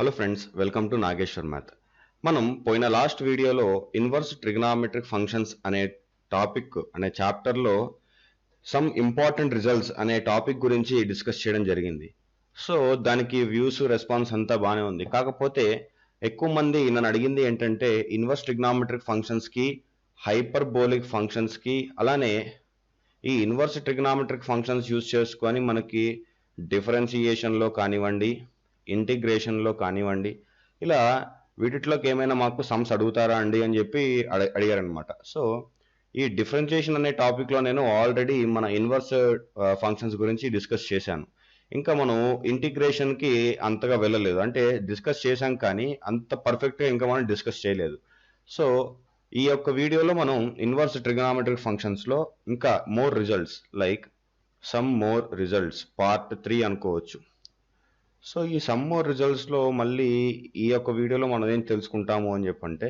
Hello friends, welcome to Nageshwar math. మనం పోయిన last వీడియోలో ఇన్వర్స్ ట్రిగ్నామెట్రిక్ ఫంక్షన్స్ అనే టాపిక్ అనే చాప్టర్లో సమ్ ఇంపార్టెంట్ రిజల్ట్స్ అనే టాపిక్ గురించి డిస్కస్ చేయడం జరిగింది. సో దానికి వ్యూస్ రెస్పాన్స్ అంతా బాగానే ఉంది. కాకపోతే ఎక్కువ మంది నన్ను అడిగింది ఏంటంటే ఇన్వర్స్ ట్రిగ్నామెట్రిక్ ఫంక్షన్స్కి, హైపర్బోలిక్ ఫంక్షన్స్కి, అలానే ఈ ఇన్వర్స్ ట్రిగ్నామెట్రిక్ ఫంక్షన్స్ యూజ్ చేసుకొని మనకి డిఫరెన్షియేషన్లో కానివ్వండి, ఇంటిగ్రేషన్లో కానివ్వండి, ఇలా వీటిలోకి ఏమైనా మాకు సమ్స్ అడుగుతారా అండి అని చెప్పి అడిగారనమాట. సో ఈ డిఫరెన్షియేషన్ అనే టాపిక్లో నేను ఆల్రెడీ మన ఇన్వర్స్ ఫంక్షన్స్ గురించి డిస్కస్ చేశాను. ఇంకా మనం ఇంటిగ్రేషన్కి అంతగా వెళ్ళలేదు, అంటే డిస్కస్ చేశాం కానీ అంత పర్ఫెక్ట్గా ఇంకా మనం డిస్కస్ చేయలేదు. సో ఈ యొక్క వీడియోలో మనం ఇన్వర్స్ ట్రిగనామెట్రిక్ ఫంక్షన్స్లో ఇంకా more results like some more results part 3 అనుకోవచ్చు. సో ఈ సమ్ మోర్ రిజల్ట్స్లో మళ్ళీ ఈ యొక్క వీడియోలో మనం ఏం తెలుసుకుంటాము అని చెప్పంటే,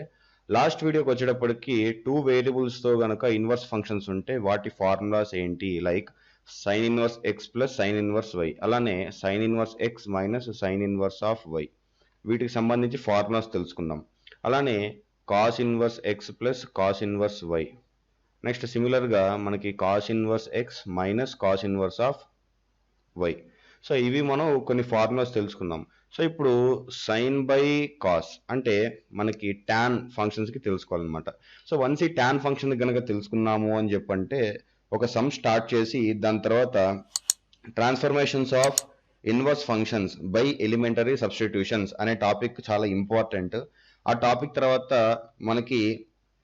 లాస్ట్ వీడియోకి వచ్చేటప్పటికి 2 వేరియబుల్స్తో కనుక ఇన్వర్స్ ఫంక్షన్స్ ఉంటే వాటి ఫార్ములాస్ ఏంటి, like sine inverse x plus sine inverse y, అలానే sine inverse x minus sine inverse of y, వీటికి సంబంధించి ఫార్ములాస్ తెలుసుకుందాం. అలానే cos inverse x plus cos inverse y, next సిమిలర్గా మనకి cos inverse x minus cos inverse of y. So ఇవి మనం కొన్ని ఫార్ములాస్ తెలుసుకుందాం. సో ఇప్పుడు సైన్ బై కాస్ అంటే మనకి టాన్ ఫంక్షన్స్కి తెలుసుకోవాలన్నమాట. సో వన్స్ ఈ టాన్ ఫంక్షన్ కనుక తెలుసుకున్నాము అని చెప్పంటే ఒక సమ్ స్టార్ట్ చేసి దాని తర్వాత transformations of inverse functions by elementary substitutions అనే టాపిక్ చాలా ఇంపార్టెంట్. ఆ టాపిక్ తర్వాత మనకి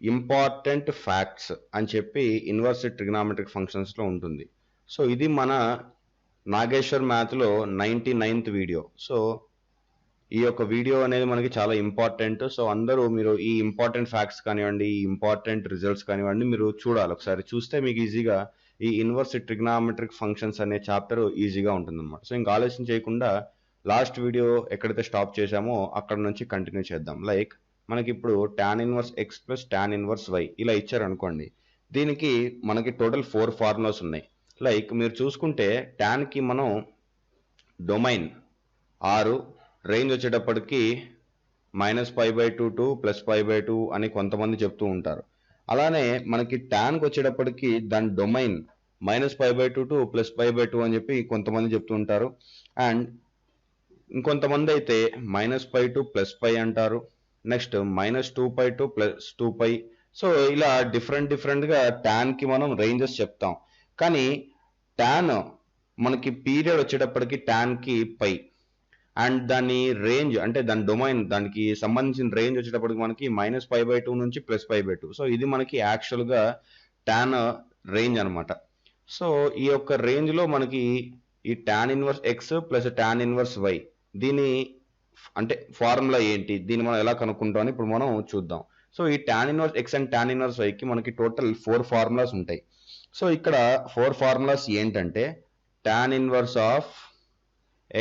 ఇంపార్టెంట్ ఫ్యాక్ట్స్ అని చెప్పి ఇన్వర్స్ ట్రిగనామెట్రిక్ ఫంక్షన్స్లో ఉంటుంది. సో ఇది మన నాగేశ్వర్ మ్యాథ్లో 99th వీడియో. సో ఈ యొక్క వీడియో అనేది మనకి చాలా ఇంపార్టెంట్. సో అందరూ మీరు ఈ ఇంపార్టెంట్ ఫ్యాక్ట్స్ కానివ్వండి, ఈ ఇంపార్టెంట్ రిజల్ట్స్ కానివ్వండి, మీరు చూడాలి. ఒకసారి చూస్తే మీకు ఈజీగా ఈ ఇన్వర్స్ ట్రిగనామెట్రిక్ ఫంక్షన్స్ అనే చాప్టర్ ఈజీగా ఉంటుందన్నమాట. సో ఇంకా ఆలోచన చేయకుండా లాస్ట్ వీడియో ఎక్కడైతే స్టాప్ చేశామో అక్కడ నుంచి కంటిన్యూ చేద్దాం. లైక్ మనకి ఇప్పుడు tan inverse x plus tan inverse y ఇలా ఇచ్చారనుకోండి. దీనికి మనకి టోటల్ 4 ఫార్ములాస్ ఉన్నాయి. లైక్ మీరు చూసుకుంటే టాన్కి మనం డొమైన్ 6, రేంజ్ వచ్చేటప్పటికి -π/2 టు +π/2 అని కొంతమంది చెప్తూ ఉంటారు. అలానే మనకి టాన్కి వచ్చేటప్పటికి దాని డొమైన్ -π/2 టు +π/2 అని చెప్పి కొంతమంది చెప్తూ ఉంటారు. అండ్ ఇంకొంతమంది అయితే -π టు +π అంటారు. Next -2π to +2π. సో ఇలా డిఫరెంట్గా టాన్కి మనం రేంజెస్ చెప్తాం. కానీ టాన్ మనకి పీరియడ్ వచ్చేటప్పటికి టాన్కి పై, అండ్ దాని రేంజ్ అంటే దాని డొమైన్, దానికి సంబంధించిన రేంజ్ వచ్చేటప్పటికి మనకి -π/2 నుంచి +π/2. సో ఇది మనకి యాక్చువల్గా టాన్ రేంజ్ అనమాట. సో ఈ యొక్క రేంజ్లో మనకి ఈ tan inverse x plus tan inverse y, దీని అంటే ఫార్ములా ఏంటి, దీన్ని మనం ఎలా కనుక్కుంటామని ఇప్పుడు మనం చూద్దాం. సో ఈ tan inverse x and tan inverse వైకి మనకి టోటల్ 4 ఫార్ములాస్ ఉంటాయి. సో ఇక్కడ 4 ఫార్ములాస్ ఏంటంటే tan inverse of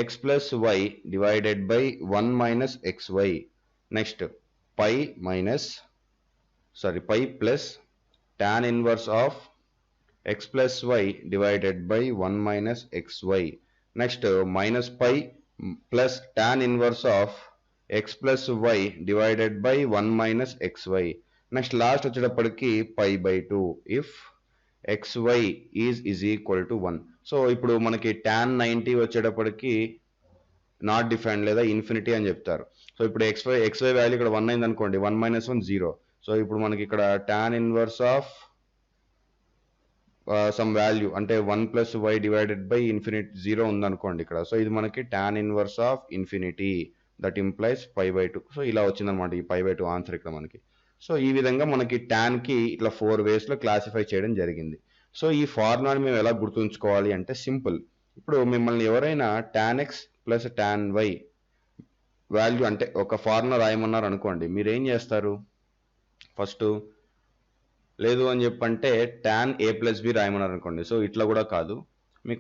x plus y divided by 1 minus x y, next pi plus tan inverse of x plus y divided by 1 minus x y, next minus pi plus tan inverse of x plus y divided by 1 minus x y, next last వచ్చేటప్పటికి π/2 if xy is equal to 1. So ఇప్పుడు మనకి tan 90 వచ్చేటప్పటికి not defined లేదా infinity అని చెప్తారు. So ఇప్పుడు xy value ఇక్కడ 1 అయింది అనుకోండి, 1 - 1 0. సో ఇప్పుడు మనకి ఇక్కడ tan inverse of some value అంటే 1 + y డివైడెడ్ బై ఇన్ఫినిటీ 0 ఉందనుకోండి ఇక్కడ. సో ఇది మనకి tan inverse of infinity, that implies π/2. So ఇలా వచ్చిందనమాట ఈ π/2 ఆన్సర్ ఇక్కడ మనకి. సో ఈ విధంగా మనకి టాన్కి ఇట్లా 4 వేస్లో క్లాసిఫై చేయడం జరిగింది. సో ఈ ఫార్ములాని మేము ఎలా గుర్తుంచుకోవాలి అంటే సింపుల్. ఇప్పుడు మిమ్మల్ని ఎవరైనా tan x plus tan y value అంటే ఒక ఫార్ములా రాయమన్నారు అనుకోండి, మీరు ఏం చేస్తారు? ఫస్ట్ లేదు అని చెప్పంటే టాన్ ఏ ప్లస్ బి రాయమన్నారు అనుకోండి. సో ఇట్లా కూడా కాదు,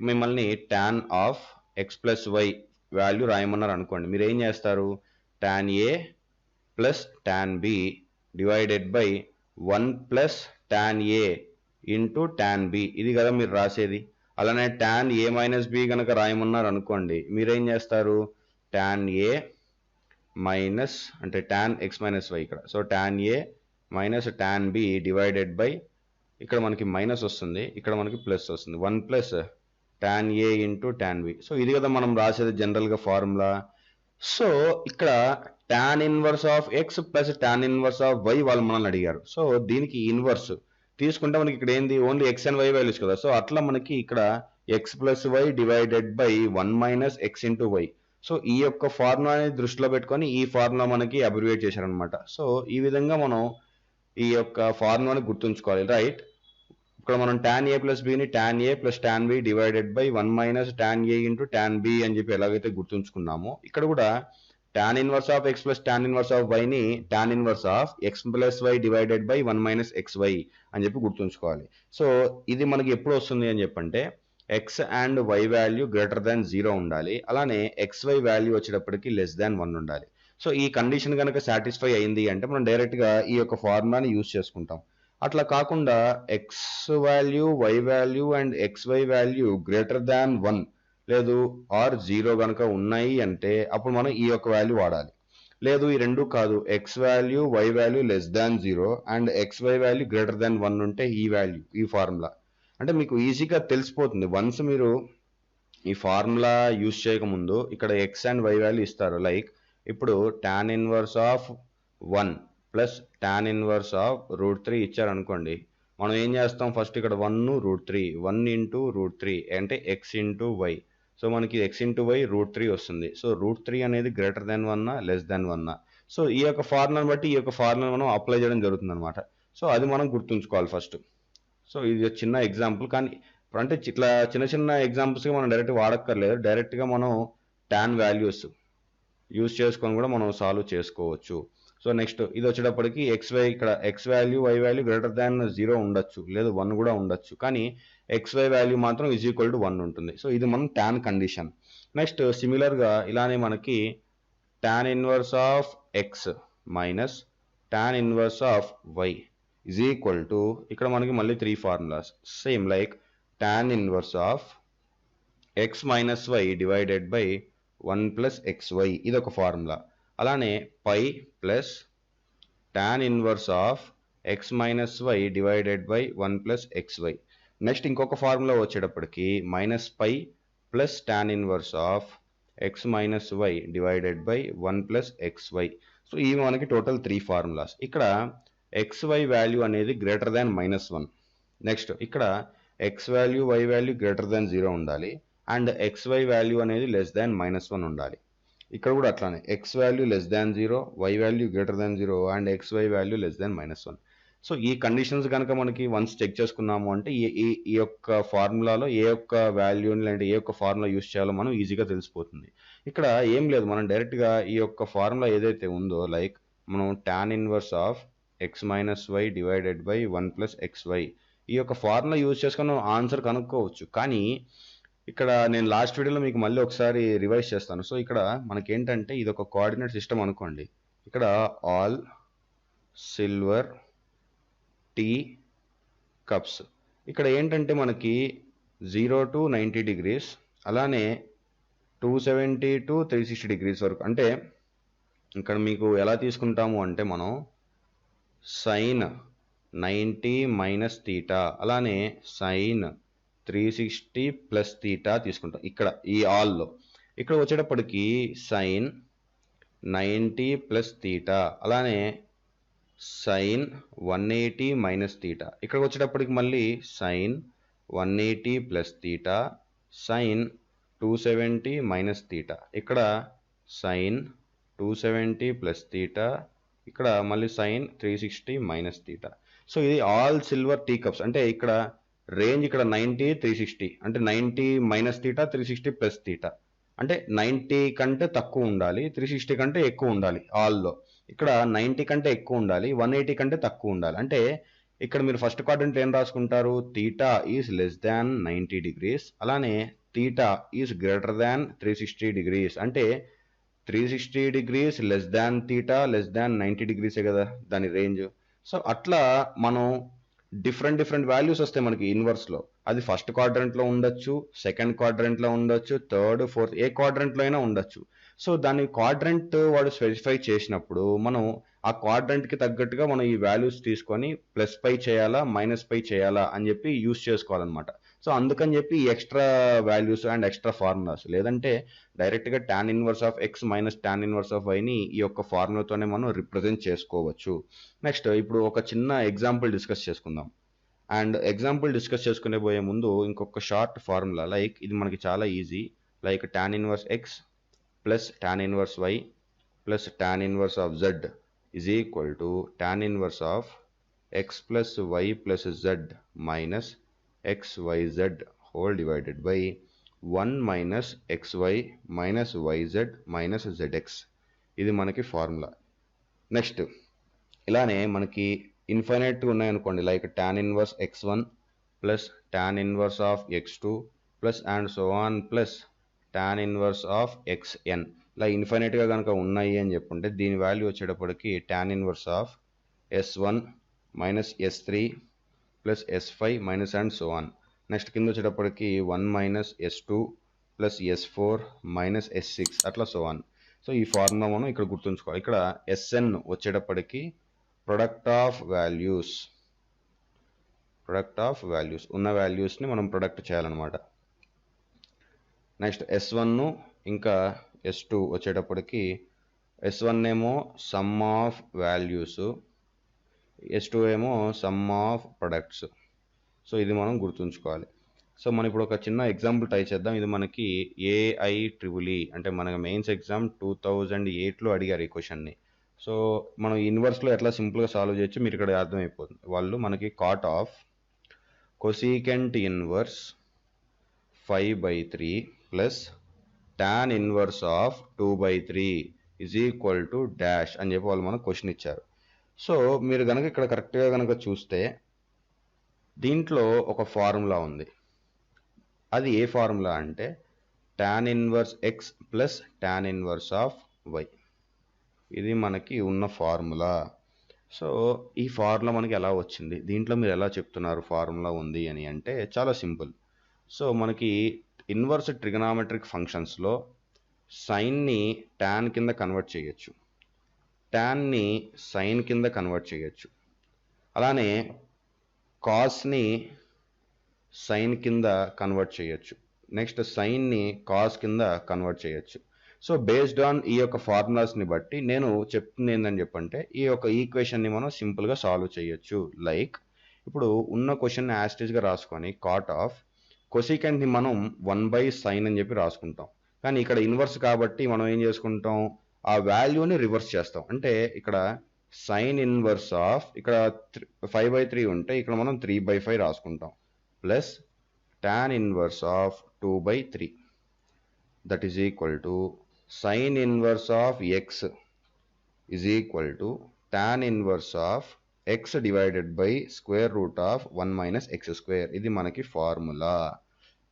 మిమ్మల్ని tan of x plus y value రాయమన్నారు అనుకోండి, మీరు ఏం చేస్తారు? Tan a plus tan b divided by 1 plus tan a into tan b, ఇది కదా మీరు రాసేది. అలానే టాన్ ఏ మైనస్ బి కనుక రాయమన్నారు అనుకోండి, మీరేం చేస్తారు? టాన్ ఏ మైనస్ అంటే tan x మైనస్ వై ఇక్కడ. So tan a minus tan b divided by ఇక్కడ మనకి మైనస్ వస్తుంది, ఇక్కడ మనకి ప్లస్ వస్తుంది. 1 plus tan a into tan b. So ఇది కదా మనం రాసేది జనరల్గా ఫార్ములా. సో ఇక్కడ tan inverse of x plus tan inverse of y వాళ్ళు మనల్ని అడిగారు. సో దీనికి ఇన్వర్స్ తీసుకుంటే మనకి ఇక్కడ ఏంది only x and y values కదా. సో అట్లా మనకి ఇక్కడ x plus y divided by 1 minus x into y. So ఈ యొక్క ఫార్ములాని దృష్టిలో పెట్టుకొని ఈ ఫార్ములా మనకి అబ్రివేట్ చేశారనమాట. సో ఈ విధంగా మనం ఈ యొక్క ఫార్ములాని గుర్తుంచుకోవాలి, రైట్. ఇక్కడ మనం tan a ప్లస్ బిని tan a plus tan b divided by 1 minus tan a into tan b అని చెప్పి ఎలాగైతే గుర్తుంచుకున్నామో ఇక్కడ కూడా tan inverse of x plus tan inverse of y ని tan inverse of x plus y divided by 1 minus xy అని చెప్పి గుర్తుంచుకోవాలి. సో ఇది మనకి ఎప్పుడు వస్తుంది అని చెప్పంటే x and y value greater than 0 ఉండాలి, అలానే xy వాల్యూ వచ్చేటప్పటికి లెస్ దాన్ 1 ఉండాలి. సో ఈ కండిషన్ కనుక సాటిస్ఫై అయింది అంటే మనం డైరెక్ట్గా ఈ యొక్క ఫార్ములాని యూజ్ చేసుకుంటాం. అట్లా కాకుండా x value y value and xy value greater than 1 లేదు ఆర్ 0 కనుక ఉన్నాయి అంటే అప్పుడు మనం ఈ యొక్క వాల్యూ వాడాలి. లేదు ఈ రెండు కాదు, x value y value less than 0 and xy value greater than 1 ఉంటే ఈ వాల్యూ ఈ ఫార్ములా అంటే మీకు ఈజీగా తెలిసిపోతుంది. వన్స్ మీరు ఈ ఫార్ములా యూజ్ చేయకముందు ఇక్కడ x అండ్ y వాల్యూ ఇస్తారు. లైక్ ఇప్పుడు tan inverse of 1 plus tan inverse of √3 ఇచ్చారనుకోండి, మనం ఏం చేస్తాం ఫస్ట్ ఇక్కడ 1 1 ఇంటూ √3 అంటే x ఇంటూ వై. సో మనకి x ఇంటూ వై √3 వస్తుంది. సో √3 అనేది greater than 1 less than 1. So ఈ యొక్క ఫార్ములాని బట్టి ఈ యొక్క ఫార్ములా మనం అప్లై చేయడం జరుగుతుంది అనమాట. సో అది మనం గుర్తుంచుకోవాలి ఫస్ట్. సో ఇది చిన్న ఎగ్జాంపుల్, కానీ అంటే ఇట్లా చిన్న చిన్న ఎగ్జాంపుల్స్గా మనం డైరెక్ట్ వాడక్కర్లేదు, డైరెక్ట్గా మనం tan వాల్యూస్ యూజ్ చేసుకొని కూడా మనం సాల్వ్ చేసుకోవచ్చు. సో నెక్స్ట్ ఇది వచ్చేటప్పటికి xy ఇక్కడ x value y value greater than 0 ఉండొచ్చు, లేదు 1 కూడా ఉండొచ్చు, కానీ xy వాల్యూ మాత్రం ఈజ్ ఈక్వల్ టు 1 ఉంటుంది. సో ఇది మనం tan కండిషన్. నెక్స్ట్ సిమిలర్గా ఇలానే మనకి tan inverse of x minus tan inverse of y is equal to ఇక్కడ మనకి మళ్ళీ 3 formulas same like tan inverse of x minus y divided by 1 plus xy ఇది ఒక ఫార్ములా. అలానే pi plus tan inverse of x minus y divided by 1 plus xy. Next ఇంకొక formula వచ్చేటప్పటికి minus pi plus tan inverse of x minus y divided by 1 plus xy. So ఇవి మనకి total 3 formulas. ఇక్కడ xy value అనేది greater than -1. Next ఇక్కడ x value y value greater than 0 ఉండాలి and xy value అనేది less than -1 ఉండాలి. ఇక్కడ కూడా అట్లానే x value less than 0, y value greater than 0 and xy value less than -1. So ఈ కండిషన్స్ కనుక మనకి వన్స్ చెక్ చేసుకున్నాము అంటే ఈ యొక్క ఫార్ములాలో ఏ యొక్క వాల్యూని లేదంటే ఏ యొక్క ఫార్ములా యూస్ చేయాలో మనం ఈజీగా తెలిసిపోతుంది. ఇక్కడ ఏం లేదు, మనం డైరెక్ట్గా ఈ యొక్క ఫార్ములా ఏదైతే ఉందో లైక్ మనం tan inverse of x minus y divided by 1 plus xy ఈ యొక్క ఫార్ములా యూజ్ చేసుకొని ఆన్సర్ కనుక్కోవచ్చు. కానీ ఇక్కడ నేను లాస్ట్ వీడియోలో మీకు మళ్ళీ ఒకసారి రివైజ్ చేస్తాను. సో ఇక్కడ మనకి ఏంటంటే ఇది ఒక కోఆర్డినేట్ సిస్టమ్ అనుకోండి. ఇక్కడ ఆల్ సిల్వర్ టీ కప్స్ ఇక్కడ ఏంటంటే మనకి 0 to 90 degrees అలానే 270 to 360 degrees వరకు. అంటే ఇక్కడ మీకు ఎలా తీసుకుంటాము అంటే మనం సైన్ 90 మైనస్ తీటా అలానే సైన్ 360 ప్లస్ తీటా తీసుకుంటాం ఇక్కడ ఈ ఆల్లో. ఇక్కడ వచ్చేటప్పటికి సైన్ 90 ప్లస్ తీటా అలానే సైన్ 180 మైనస్ తీటా. ఇక్కడ వచ్చేటప్పటికి మళ్ళీ sine 180 plus theta sine 270 minus theta. ఇక్కడ సైన్ 270 ప్లస్ తీటా ఇక్కడ మళ్ళీ సైన్ 360 మైనస్ తీటా. సో ఇది ఆల్ సిల్వర్ టీ కప్స్. అంటే ఇక్కడ రేంజ్ ఇక్కడ 90 360 అంటే 90 మైనస్ తీటా 360 ప్లస్ తీటా. అంటే 90 కంటే తక్కువ ఉండాలి, 360 కంటే ఎక్కువ ఉండాలి ఆల్లో. ఇక్కడ 90 కంటే ఎక్కువ ఉండాలి, 180 కంటే తక్కువ ఉండాలి. అంటే ఇక్కడ మీరు ఫస్ట్ క్వాడ్రంట్ ఏం రాసుకుంటారు, theta is less than 90 degrees అలానే theta is greater than 360 degrees. అంటే 360 degrees less than theta less than 90 degrees కదా దాని రేంజ్. సో అట్లా మనం డిఫరెంట్ వాల్యూస్ వస్తాయి మనకి ఇన్వర్స్లో. అది ఫస్ట్ క్వాడ్రంట్లో ఉండొచ్చు, సెకండ్ క్వాడ్రంట్లో ఉండొచ్చు, థర్డ్, ఫోర్త్ ఏ క్వాడ్రంట్లో అయినా ఉండొచ్చు. సో దాని క్వాడ్రంట్ వాడు స్పెసిఫై చేసినప్పుడు మనం ఆ క్వాడ్రంట్కి తగ్గట్టుగా మనం ఈ వాల్యూస్ తీసుకొని ప్లస్ పై చేయాలా మైనస్ పై చేయాలా అని చెప్పి యూస్ చేసుకోవాలన్నమాట. సో అందుకని చెప్పి ఈ extra values and extra formulas, లేదంటే డైరెక్ట్గా tan inverse of x minus tan inverse of వైని ఈ యొక్క ఫార్ములాతోనే మనం రిప్రజెంట్ చేసుకోవచ్చు. నెక్స్ట్ ఇప్పుడు ఒక చిన్న ఎగ్జాంపుల్ డిస్కస్ చేసుకుందాం. అండ్ ఎగ్జాంపుల్ డిస్కస్ చేసుకునే పోయే ముందు ఇంకొక షార్ట్ ఫార్ములా, లైక్ ఇది మనకి చాలా easy, like tan inverse x plus tan inverse y plus tan inverse of z is equal to tan inverse of x plus y plus z minus xyz whole divided by 1 minus xy minus yz minus zx. ఇది మనకి formula. Next ఇలానే మనకి ఇన్ఫైనైట్గా ఉన్నాయనుకోండి, like tan inverse x1 plus tan inverse of x2 plus and so on plus tan inverse of xn. ఇలా ఇన్ఫైనైట్గా కనుక ఉన్నాయి అని చెప్పుంటే దీని వాల్యూ వచ్చేటప్పటికి tan inverse of s1 minus s3 plus s5 minus and so on. Next కింద వచ్చేటప్పటికి 1 minus s2 plus s4 minus s6 అట్లా సో ఆన్. సో ఈ ఫార్ములా మనం ఇక్కడ గుర్తుంచుకోవాలి. ఇక్కడ sn వచ్చేటప్పటికి ప్రొడక్ట్ ఆఫ్ వాల్యూస్ ఉన్న వాల్యూస్ని మనం ప్రొడక్ట్ చేయాలన్నమాట. నెక్స్ట్ s1 ఇంకా s2 వచ్చేటప్పటికి s1 ఏమో సమ్ ఆఫ్ వాల్యూస్, s2 ఏమో సమ్ ఆఫ్ ప్రొడక్ట్స్. సో ఇది మనం గుర్తుంచుకోవాలి. సో మనం ఇప్పుడు ఒక చిన్న ఎగ్జాంపుల్ ట్రై చేద్దాం. ఇది మనకి AIEEE అంటే మన మెయిన్స్ ఎగ్జామ్ 2008లో అడిగారు ఈ క్వశ్చన్ని. సో మనం ఇన్వర్స్లో ఎట్లా సింపుల్గా సాల్వ్ చేయొచ్చు మీరు ఇక్కడ అర్థమైపోతుంది. వాళ్ళు మనకి cot of cosecant inverse 5/3 plus tan inverse of 2/3 is equal to dash అని చెప్పి వాళ్ళు మనకు క్వశ్చన్ ఇచ్చారు. సో మీరు కనుక ఇక్కడ కరెక్ట్గా కనుక చూస్తే దీంట్లో ఒక ఫార్ములా ఉంది. అది ఏ ఫార్ములా అంటే tan inverse x plus tan inverse of y. ఇది మనకి ఉన్న ఫార్ములా. సో ఈ ఫార్ములా మనకి ఎలా వచ్చింది, దీంట్లో మీరు ఎలా చెప్తున్నారు ఫార్ములా ఉంది అని అంటే చాలా సింపుల్. సో మనకి ఇన్వర్స్ ట్రిగనామెట్రిక్ ఫంక్షన్స్లో సైన్ని tan కింద కన్వర్ట్ చేయొచ్చు, ట్యాన్ని సైన్ కింద కన్వర్ట్ చేయొచ్చు, అలానే కాస్ని సైన్ కింద కన్వర్ట్ చేయొచ్చు, నెక్స్ట్ సైన్ని కాస్ కింద కన్వర్ట్ చేయొచ్చు. సో బేస్డ్ ఆన్ ఈ యొక్క ఫార్ములాస్ని బట్టి నేను చెప్తుంది ఏంటని చెప్పంటే ఈ యొక్క ఈక్వేషన్ని మనం సింపుల్గా సాల్వ్ చేయొచ్చు. లైక్ ఇప్పుడు ఉన్న క్వశ్చన్ యాస్టీస్గా రాసుకొని కాట్ ఆఫ్ కొసీకెంట్ని మనం 1/sin అని చెప్పి రాసుకుంటాం. కానీ ఇక్కడ ఇన్వర్స్ కాబట్టి మనం ఏం చేసుకుంటాం, ఆ వాల్యూని రివర్స్ చేస్తాం. అంటే ఇక్కడ సైన్ ఇన్వర్స్ ఆఫ్ ఇక్కడ 5/3 ఉంటే ఇక్కడ మనం 3/5 రాసుకుంటాం plus tan inverse of 2/3 that is equal to sine inverse of x is equal to tan inverse of x divided by square root of 1 minus x square. ఇది మనకి ఫార్ములా.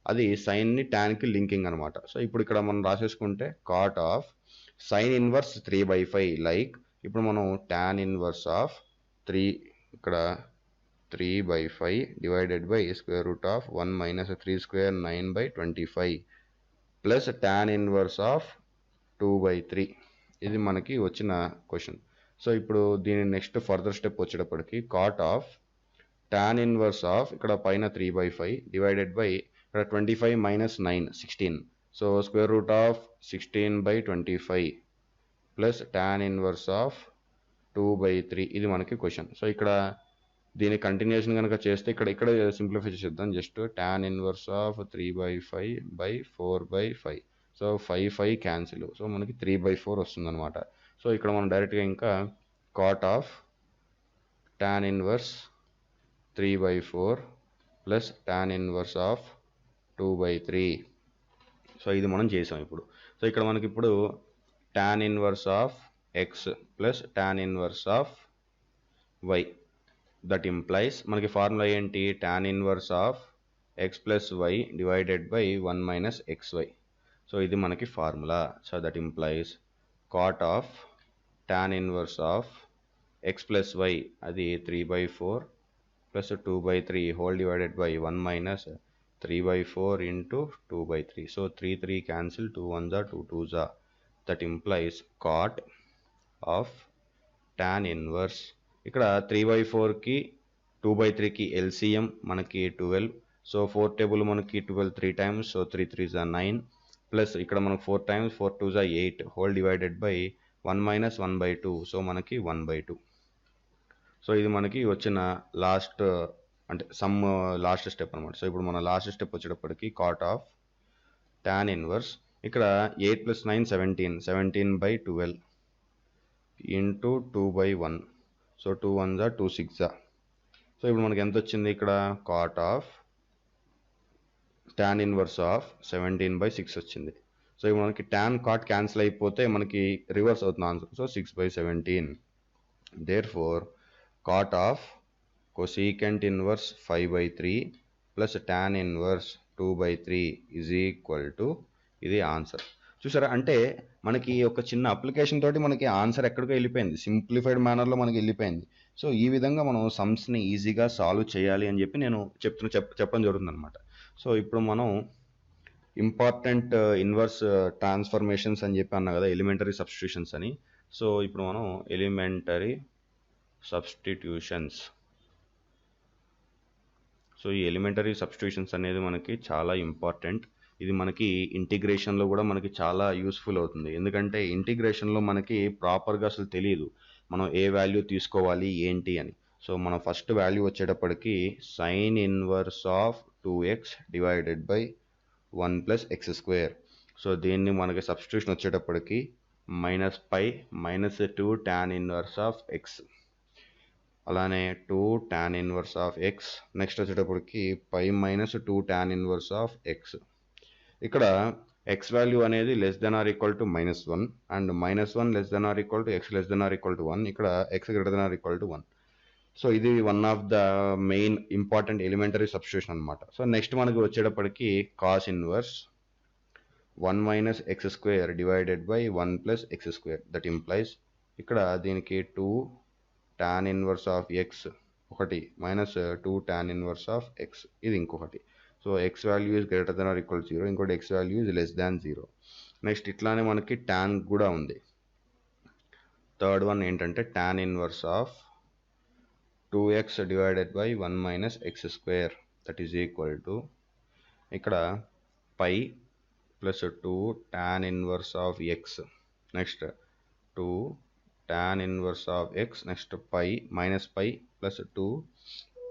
అది సైన్ని ట్యాన్కి linking అనమాట. So ఇప్పుడు ఇక్కడ మనం రాసేసుకుంటే cot of sine inverse 3/5 like ఇప్పుడు మనం tan ఇన్వర్స్ ఆఫ్ 3 ఇక్కడ 3/5 divided by square root of 1 minus 3 square 9/25 plus tan inverse of 2/3. ఇది మనకి వచ్చిన క్వశ్చన్. సో ఇప్పుడు దీని నెక్స్ట్ ఫర్దర్ స్టెప్ వచ్చేటప్పటికి cot of tan inverse of ఇక్కడ పైన 3/5 డివైడెడ్ బై ఇక్కడ 25 minus 9 16. So square root of 16/25 plus tan inverse of 2/3. ఇది మనకి క్వశ్చన్. సో ఇక్కడ దీని కంటిన్యూషన్ కనుక చేస్తే ఇక్కడ సింప్లిఫై చేద్దాం. Just tan inverse of 3/5/4/5. So 5 cancel. So మనకి 3/4 వస్తుంది అనమాట. సో ఇక్కడ మనం డైరెక్ట్గా ఇంకా cot of tan inverse 3/4 plus tan inverse of 2/3. So ఇది మనం చేసాం ఇప్పుడు. సో ఇక్కడ మనకి ఇప్పుడు tan inverse of x plus tan inverse of y. That implies మనకి ఫార్ములా ఏంటి, tan inverse of x plus y divided by 1 minus xy. So ఇది మనకి formula. So that implies cot of tan inverse of x plus y అది 3/4 plus 2 by 3 whole divided by 1 minus 3 by 4 into 2 by 3. So 3 cancel, 2 1s are 2 2s are. That implies cot of tan inverse. ఇక్కడ 3 by 4కి 2 by 3కి LCM మనకి 12. So 4 table మనకి 12 3 times. So 3 3s are 9. Plus ఇక్కడ మనకు 4 times 4 2s are 8 whole divided by 1 minus 1 by 2. So మనకి 1 by 2. So ఇది మనకి వచ్చిన లాస్ట్ అంటే సమ్ లాస్ట్ స్టెప్ అనమాట. సో ఇప్పుడు మన లాస్ట్ స్టెప్ వచ్చేటప్పటికి కాట్ ఆఫ్ tan ఇన్వర్స్. ఇక్కడ 8 plus 9 17, 17 by 12 into 2 by 1. So 2 1s are 2 6s are. So ఇప్పుడు మనకి ఎంత వచ్చింది ఇక్కడ cot of tan inverse of 17 by 6 వచ్చింది. సో ఇప్పుడు మనకి tan cot క్యాన్సిల్ అయిపోతే మనకి రివర్స్ అవుతుంది answer. So 6 by 17. Therefore cot of cosecant inverse 5 by 3 plus tan inverse 2 by 3 is equal to ఇది ఆన్సర్. చూసారా, అంటే మనకి ఒక చిన్న అప్లికేషన్ తోటి మనకి ఆన్సర్ ఎక్కడికో వెళ్ళిపోయింది, సింప్లిఫైడ్ మేనర్లో మనకి వెళ్ళిపోయింది. సో ఈ విధంగా మనం సమ్స్ని ఈజీగా సాల్వ్ చేయాలి అని చెప్పి నేను చెప్పడం జరుగుతుంది అనమాట. సో ఇప్పుడు మనం ఇంపార్టెంట్ ఇన్వర్స్ ట్రాన్స్ఫర్మేషన్స్ అని చెప్పి అన్నా కదా, ఎలిమెంటరీ సబ్స్టిట్యూషన్స్ అని. సో ఇప్పుడు మనం ఎలిమెంటరీ సబ్స్టిట్యూషన్స్. సో ఈ ఎలిమెంటరీ సబ్స్టిట్యూషన్స్ అనేది మనకి చాలా ఇంపార్టెంట్. ఇది మనకి ఇంటిగ్రేషన్లో కూడా మనకి చాలా యూస్ఫుల్ అవుతుంది. ఎందుకంటే ఇంటిగ్రేషన్లో మనకి ప్రాపర్గా అసలు తెలియదు మనం ఏ వాల్యూ తీసుకోవాలి ఏంటి అని. సో మన ఫస్ట్ వాల్యూ వచ్చేటప్పటికి sine inverse of 2x divided by 1 plus x square. So దీన్ని మనకి సబ్స్టిట్యూషన్ వచ్చేటప్పటికి minus pi minus 2 tan inverse of x, అలానే 2 tan inverse of x. Next వచ్చేటప్పటికి pi minus 2 tan inverse of x. ఇక్కడ x value అనేది less than or equal to -1 and -1 less than or equal to x less than or equal to 1. ఇక్కడ X greater than or equal to 1. So ఇది one of the main important elementary substitution అనమాట. So next మనకి వచ్చేటప్పటికి cos inverse 1 minus x square divided by 1 plus x square. That implies ఇక్కడ దీనికి 2 tan inverse of x ఒకటి minus 2 tan inverse of x ఇది ఇంకొకటి. So x value is greater than or equal 0, ఇంకోటి x value is less than 0. Next ఇట్లానే మనకి tan కూడా ఉంది. థర్డ్ వన్ ఏంటంటే tan inverse of 2x divided by 1 minus x square that is equal to ఇక్కడ pi plus 2 tan inverse of x, next 2 tan inverse of x, next pi minus pi plus 2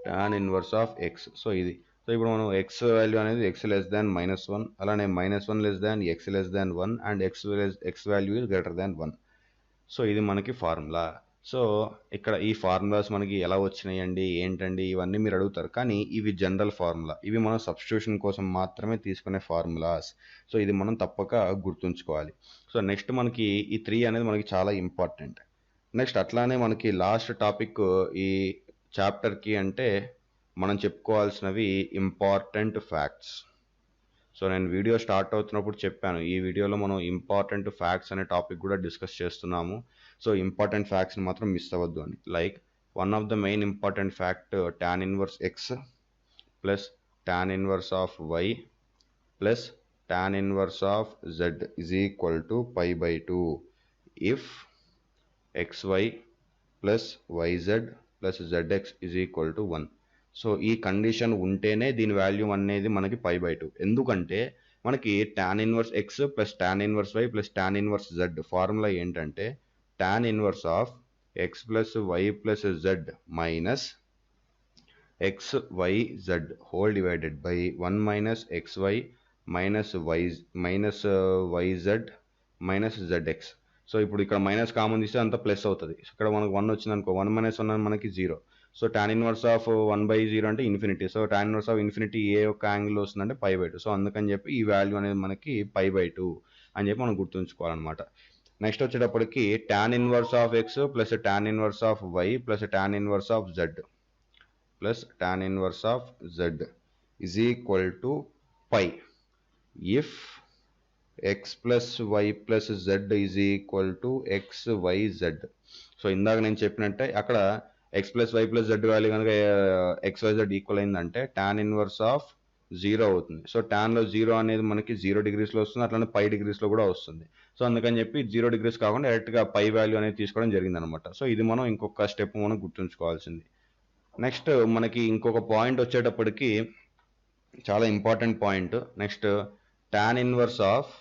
tan inverse of x. So ఇది. So ఇప్పుడు మనం x value అనేది x less than -1, అలానే -1 less than x less than 1 and x value is greater than 1. So ఇది మనకి formula. So ఇక్కడ ఈ formulas మనకి ఎలా వచ్చినాయండి ఏంటండి ఇవన్నీ మీరు అడుగుతారు, కానీ ఇవి జనరల్ ఫార్ములా, ఇవి మనం సబ్స్టిట్యూషన్ కోసం మాత్రమే తీసుకునే ఫార్ములాస్. సో ఇది మనం తప్పక గుర్తుంచుకోవాలి. సో నెక్స్ట్ మనకి ఈ 3 అనేది మనకి చాలా ఇంపార్టెంట్. నెక్స్ట్ అట్లానే మనకి లాస్ట్ టాపిక్ ఈ చాప్టర్కి అంటే మనం చెప్పుకోవాల్సినవి ఇంపార్టెంట్ ఫ్యాక్ట్స్. సో నేను వీడియో స్టార్ట్ అవుతున్నప్పుడు చెప్పాను, ఈ వీడియోలో మనం ఇంపార్టెంట్ ఫ్యాక్ట్స్ అనే టాపిక్ కూడా డిస్కస్ చేస్తున్నాము. సో ఇంపార్టెంట్ ఫ్యాక్ట్స్ని మాత్రం మిస్ అవ్వద్దు అని. Like one of the main important fact tan inverse x plus tan inverse of y plus tan inverse of z is equal to pi by 2 if xy plus yz plus zx is equal to 1. So ఈ condition ఉంటేనే దీని value అనేది మనకి pi by 2. ఎందుకంటే మనకి tan inverse x plus tan inverse y plus tan inverse z formula ఏంటంటే tan inverse of x plus y plus z minus x y z whole divided by 1 minus x y minus y z minus z x. So ఇప్పుడు ఇక్కడ minus common తీస్తే అంతా plus అవుతుంది. ఇక్కడ మనకు 1 వచ్చింది అనుకో, 1 మైనస్ 1 మనకి 0. సో tan ఇన్వర్స్ ఆఫ్ 1/0 అంటే infinity. So tan inverse of infinity ఏ యొక్క యాంగిల్ వస్తుందంటే పై బై 2. సో అందుకని చెప్పి ఈ వాల్యూ అనేది మనకి పై బై 2 అని చెప్పి మనం గుర్తుంచుకోవాలన్నమాట. నెక్స్ట్ వచ్చేటప్పటికి tan inverse of x plus tan inverse of y plus tan inverse of z plus tan inverse of z is equal to pi if x plus y plus z is equal to x y z. So ఇందాక నేను చెప్పినట్టే అక్కడ x plus y plus z value కనుక x y z equal అయిందంటే tan inverse of 0 అవుతుంది. So టాన్లో 0 అనేది మనకి 0 డిగ్రీస్లో వస్తుంది, అట్లానే పై డిగ్రీస్లో కూడా వస్తుంది. సో అందుకని చెప్పి 0 డిగ్రీస్ కాకుండా డైరెక్ట్గా పై వాల్యూ అనేది తీసుకోవడం జరిగింది అనమాట. సో ఇది మనం ఇంకొక స్టెప్ మనం గుర్తుంచుకోవాల్సింది. నెక్స్ట్ మనకి ఇంకొక పాయింట్ వచ్చేటప్పటికి చాలా important point. Next tan inverse of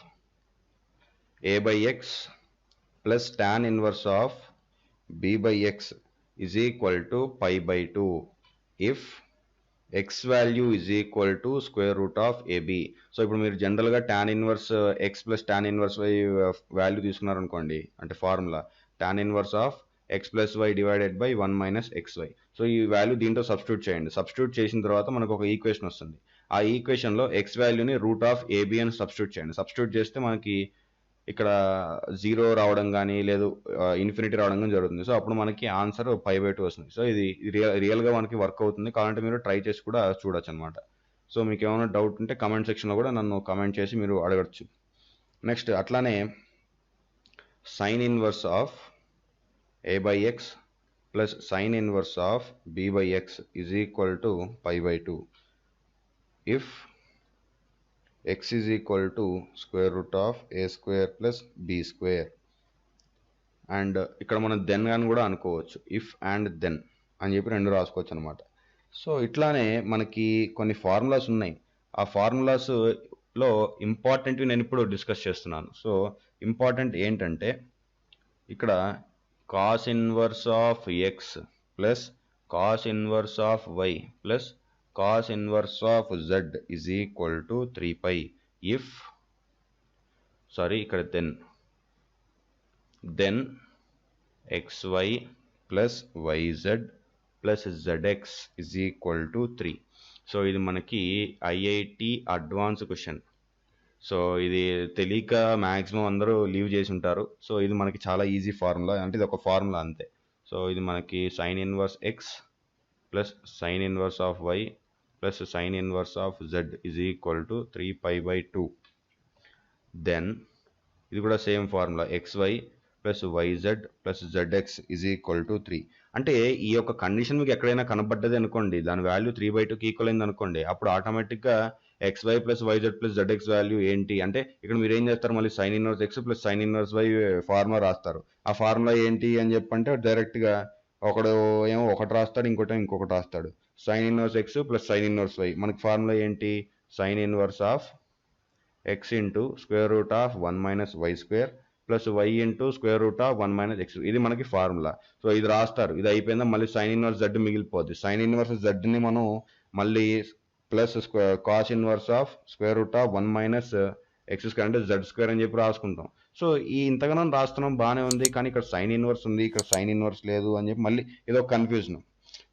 a by x plus tan inverse of b by x is equal to pi by 2 if x value is equal to square root of ab. So ఇప్పుడు మీరు జనరల్గా tan inverse x plus tan inverse y value తీసుకున్నారనుకోండి, అంటే formula tan inverse of x plus y divided by 1 minus xy. So ఈ value దీంట్లో substitute చేయండి. Substitute చేసిన తర్వాత మనకు ఒక ఈక్వేషన్ వస్తుంది. ఆ ఈక్వేషన్లో x వాల్యూని రూట్ ఆఫ్ ab అని సబ్స్టిట్యూట్ చేయండి. సబ్స్టిట్యూట్ చేస్తే మనకి ఇక్కడ 0 రావడం కానీ లేదు ఇన్ఫినిటీ రావడం కానీ జరుగుతుంది. సో అప్పుడు మనకి ఆన్సర్ పై బై 2 వస్తుంది. సో ఇది రియల్గా మనకి వర్క్ అవుతుంది. కావాలంటే మీరు ట్రై చేసి కూడా చూడొచ్చు అనమాట. సో మీకు ఏమైనా డౌట్ ఉంటే కమెంట్ సెక్షన్లో కూడా నన్ను కమెంట్ చేసి మీరు అడగచ్చు. నెక్స్ట్ అట్లానే sine inverse of a by x plus sine inverse of b by x is equal to pi by 2 if x is equal to square root of a square plus b square. And ఇక్కడ మనం then అని కూడా అనుకోవచ్చు, if and then అని చెప్పి రెండు రాసుకోవచ్చు అనమాట. సో ఇట్లానే మనకి కొన్ని ఫార్ములాస్ ఉన్నాయి. ఆ ఫార్ములాస్లో ఇంపార్టెంట్వి నేను ఇప్పుడు డిస్కస్ చేస్తున్నాను. సో ఇంపార్టెంట్ ఏంటంటే ఇక్కడ cos inverse of x plus cos inverse of y plus cos inverse of z is equal to 3 pi if ఇక్కడ then xy plus yz plus zx is equal to 3. So ఇది మనకి IIT advance question. So ఇది తెలియక maximum అందరూ leave చేసి ఉంటారు. So ఇది మనకి చాలా ఈజీ ఫార్ములా, అంటే ఇది ఒక ఫార్ములా అంతే. సో ఇది మనకి sine inverse x plus sine inverse of y plus sine inverse of z is equal to 3 pi by 2. Then ఇది కూడా same formula xy plus yz plus zx is equal to 3. అంటే ఈ యొక్క condition మీకు ఎక్కడైనా కనబడ్డది అనుకోండి, దాని వాల్యూ 3/2కి ఈక్వల్ అయింది అనుకోండి, అప్పుడు ఆటోమేటిక్గా xy plus yz plus zx value ఏంటి అంటే ఇక్కడ మీరు ఏం చేస్తారు, మళ్ళీ sine inverse x plus sine inverse y formula రాస్తారు. ఆ ఫార్ములా ఏంటి అని చెప్పంటే డైరెక్ట్గా ఒకడు ఏమో ఒకటి రాస్తాడు, ఇంకొకటి రాస్తాడు. Sine inverse x plus sine inverse y, మనకి ఫార్ములా ఏంటి, sine inverse of x into square root of 1 minus y square plus y into square root of 1 minus x. ఇది మనకి ఫార్ములా. సో ఇది రాస్తారు. ఇది అయిపోయిందా, మళ్ళీ సైన్ ఇన్వర్స్ జెడ్ మిగిలిపోద్ది. సైన్ ఇన్వర్స్ జెడ్ని మనం మళ్ళీ plus cos inverse of square root of 1 minus x square అంటే జెడ్ స్క్వేర్ అని చెప్పి రాసుకుంటాం. సో ఈ ఇంతగానో రాస్తున్నాం, బాగానే ఉంది, కానీ ఇక్కడ సైన్ ఇన్వర్స్ ఉంది, ఇక్కడ సైన్ ఇన్వర్స్ లేదు అని చెప్పి మళ్ళీ ఏదో కన్ఫ్యూజన్.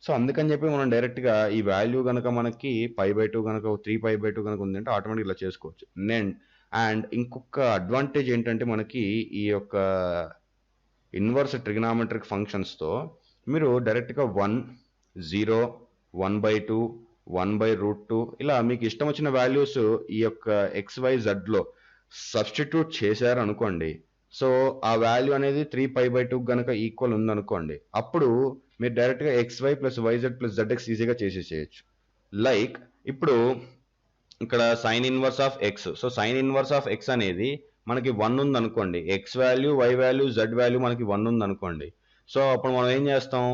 సో అందుకని చెప్పి మనం డైరెక్ట్గా ఈ వాల్యూ కనుక మనకి పై బై 2 కనుక 3 పై బై 2 కనుక ఉందంటే ఆటోమేటిక్ ఇలా చేసుకోవచ్చు. అండ్ ఇంకొక అడ్వాంటేజ్ ఏంటంటే మనకి ఈ యొక్క ఇన్వర్స్ ట్రిగనామెట్రిక్ ఫంక్షన్స్తో మీరు డైరెక్ట్గా 1, 0, 1/2, 1/√2 ఇలా మీకు ఇష్టం వచ్చిన వాల్యూస్ ఈ యొక్క XYZలో సబ్స్టిట్యూట్ చేశారు అనుకోండి. సో ఆ వాల్యూ అనేది 3 పై బై 2 కనుక ఈక్వల్ ఉందనుకోండి, అప్పుడు మీరు డైరెక్ట్గా XY plus YZ plus ZX ఈజీగా చేసేసేయచ్చు. లైక్ ఇప్పుడు ఇక్కడ sine inverse of x. So sine inverse of x అనేది మనకి 1 ఉంది అనుకోండి, x value y value z value మనకి 1 ఉంది అనుకోండి. సో అప్పుడు మనం ఏం చేస్తాం,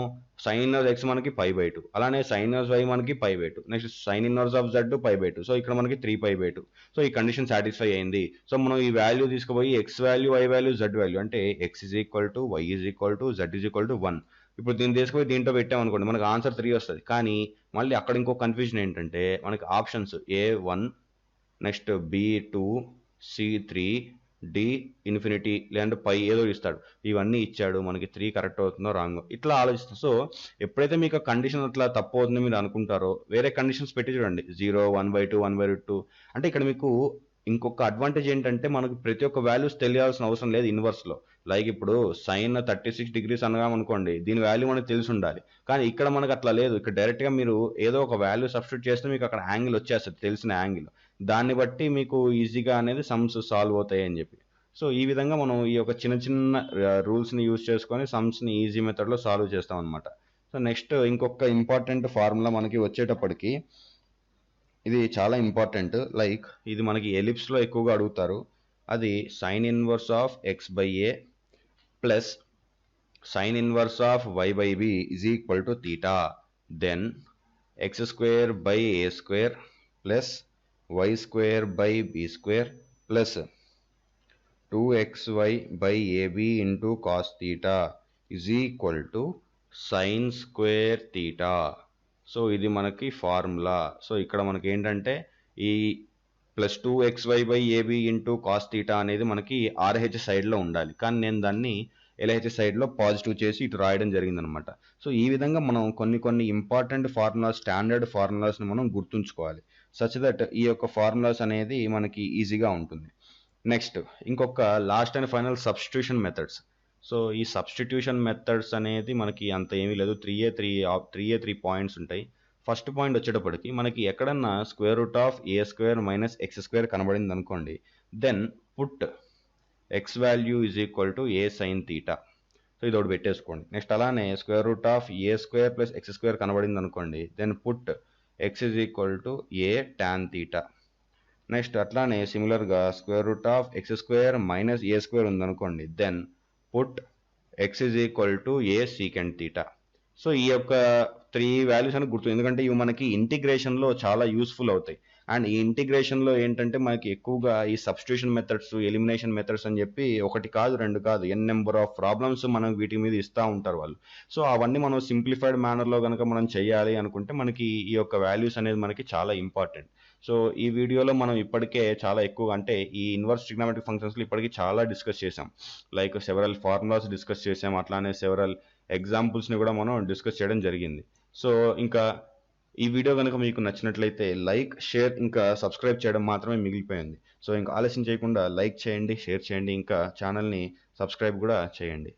సైన్ ఇన్వర్స్ ఎక్స్ మనకి పై బై 2, అలానే సైన్ ఇన్వర్స్ వై మనకి pi by 2, next sine inverse of z pi by 2. So ఇక్కడ మనకి 3 పై బై 2. సో ఈ కండిషన్ సాటిస్ఫై అయింది. సో మనం ఈ వాల్యూ తీసుకుపోయి x value y value z value అంటే x is equal to y is equal to z is equal to 1. ఇప్పుడు దీన్ని తీసుకుపోయి దీంట్లో పెట్టామనుకోండి, మనకు ఆన్సర్ 3 వస్తుంది. కానీ మళ్ళీ అక్కడ ఇంకో కన్ఫ్యూజన్ ఏంటంటే మనకి options A1, next B2, C3, D infinity లేదంటే పై ఏదో ఇస్తాడు. ఇవన్నీ ఇచ్చాడు, మనకి 3 కరెక్ట్ అవుతుందో రాంగో ఇట్లా ఆలోచిస్తాం. సో ఎప్పుడైతే మీకు ఆ కండిషన్ అట్లా తప్పు అవుతుందో మీరు అనుకుంటారో వేరే కండిషన్స్ పెట్టి చూడండి, 0, 1/2, 1/2. అంటే ఇక్కడ మీకు ఇంకొక అడ్వాంటేజ్ ఏంటంటే మనకు ప్రతి ఒక్క వాల్యూస్ తెలియాల్సిన అవసరం లేదు ఇన్వర్స్లో. లైక్ ఇప్పుడు సైన్ 36 డిగ్రీస్ అనగామనుకోండి, దీని వాల్యూ మనకు తెలిసి ఉండాలి. కానీ ఇక్కడ మనకు అట్లా లేదు. ఇక్కడ డైరెక్ట్గా మీరు ఏదో ఒక వాల్యూ సబ్స్టిట్యూట్ చేస్తే మీకు అక్కడ యాంగిల్ వచ్చేస్తుంది, తెలిసిన యాంగిల్. దాన్ని బట్టి మీకు ఈజీగా అనేది సమ్స్ సాల్వ్ అవుతాయి అని చెప్పి. సో ఈ విధంగా మనం ఈ యొక్క చిన్న చిన్న రూల్స్ని యూజ్ చేసుకొని సమ్స్ని ఈజీ మెథడ్లో సాల్వ్ చేస్తాం అనమాట. సో నెక్స్ట్ ఇంకొక ఇంపార్టెంట్ ఫార్ములా మనకి వచ్చేటప్పటికి ఇది చాలా ఇంపార్టెంట్. లైక్ ఇది మనకి ఎలిప్స్లో ఎక్కువగా అడుగుతారు. అది sine inverse of x by a plus sin inverse of y by b is equal to theta. Then x square by a square plus y square by b square plus 2xy by ab into cos theta is equal to sin square theta. So ఇది మనకి formula. So ఇక్కడ మనకి ఏంటంటే ఈ plus 2xy by a b into cos theta అనేది మనకి RH సైడ్లో ఉండాలి, కానీ నేను దాన్ని ఎల్హెచ్ సైడ్లో పాజిటివ్ చేసి ఇటు రాయడం జరిగిందనమాట. సో ఈ విధంగా మనం కొన్ని ఇంపార్టెంట్ ఫార్ములాస్, స్టాండర్డ్ ఫార్ములాస్ని మనం గుర్తుంచుకోవాలి, సచ్ దట్ ఈ యొక్క ఫార్ములాస్ అనేది మనకి ఈజీగా ఉంటుంది. నెక్స్ట్ ఇంకొక last and final substitution methods. So ఈ సబ్స్టిట్యూషన్ మెథడ్స్ అనేది మనకి అంత ఏమీ లేదు, 3 పాయింట్స్ ఉంటాయి. ఫస్ట్ పాయింట్ వచ్చేటప్పటికి మనకి ఎక్కడన్నా square root of a square minus x square కనబడింది అనుకోండి, then put x value is equal to a sine theta. So ఇది ఒకటి పెట్టేసుకోండి. నెక్స్ట్ అలానే square root of a square plus x square కనబడింది అనుకోండి, then put x is equal to a tan theta. Next అట్లానే సిమిలర్గా square root of x square minus a square ఉందనుకోండి, then put x is equal to a secant theta. So ఈ యొక్క 3 values అని గుర్తు, ఎందుకంటే ఇవి మనకి ఇంటిగ్రేషన్లో చాలా యూస్ఫుల్ అవుతాయి. అండ్ ఈ ఇంటిగ్రేషన్లో ఏంటంటే మనకి ఎక్కువగా ఈ సబ్స్టిట్యూషన్ మెథడ్స్, ఎలిమినేషన్ మెథడ్స్ అని చెప్పి 1 కాదు 2 కాదు ఎన్ నెంబర్ ఆఫ్ ప్రాబ్లమ్స్ మనం వీటి మీద ఇస్తూ ఉంటారు వాళ్ళు. సో అవన్నీ మనం సింప్లిఫైడ్ మేనర్లో కనుక మనం చేయాలి అనుకుంటే మనకి ఈ యొక్క వాల్యూస్ అనేది మనకి చాలా ఇంపార్టెంట్. సో ఈ వీడియోలో మనం ఇప్పటికే చాలా ఎక్కువగా, అంటే ఈ ఇన్వర్స్ ట్రిగ్నామెట్రిక్ ఫంక్షన్స్లో ఇప్పటికీ చాలా డిస్కస్ చేసాం. లైక్ సెవరల్ ఫార్ములాస్ డిస్కస్ చేసాం, అట్లానే సెవరల్ ఎగ్జాంపుల్స్ని కూడా మనం డిస్కస్ చేయడం జరిగింది. సో ఇంకా ఈ వీడియో కనుక మీకు నచ్చినట్లయితే లైక్, షేర్, ఇంకా సబ్స్క్రైబ్ చేయడం మాత్రమే మిగిలిపోయింది. సో ఇంకా ఆలస్యం చేయకుండా లైక్ చేయండి, షేర్ చేయండి, ఇంకా ఛానల్ని సబ్స్క్రైబ్ కూడా చేయండి.